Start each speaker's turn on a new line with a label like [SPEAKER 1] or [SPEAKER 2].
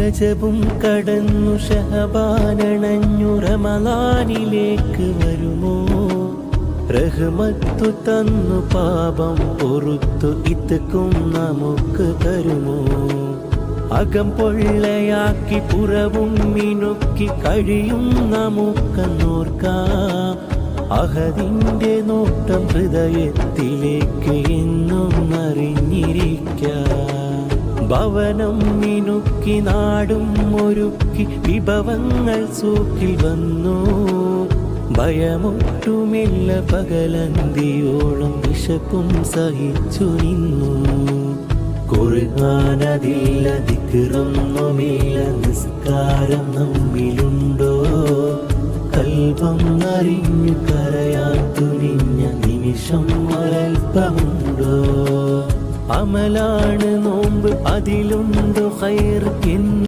[SPEAKER 1] രജബും കടന്നു ഷഹബാനണഞ്ഞു റമളാനിലേക്ക് വരുമോ റഹ്മത്തു തന്നു പാപം പൊറുത്തു ഇത്ക്കും നമുക്ക് തരുമോ അകം പൊള്ളയാക്കി പുറവും മിനുക്കി കഴിയും നമുക്കെന്നോർക്കാം അഹദിന്റെ നോട്ടം ഹൃദയത്തിലേക്ക് എന്നും അറിഞ്ഞിരിക്കാം ഭവനം മിനുക്കി നാടും ഒരുക്കി വിഭവങ്ങൾ സൂക്കിൽ വന്നു ഭയമൊട്ടുമില്ല പകലന്തിയോളം വിശപ്പും സഹിച്ചു നിന്നു ഖുർആനതില്ല ദിക്റൊന്നുമില്ല നിസ്കാരം നമ്മിലുണ്ടോ കൽബം അറിഞ്ഞു കരയാൻ തുനിഞ്ഞ നിമിഷം ഒരൽപ്പമുണ്ടോ അമലാണ് നോമ്പ് അതിലുണ്ടോ ഖൈർ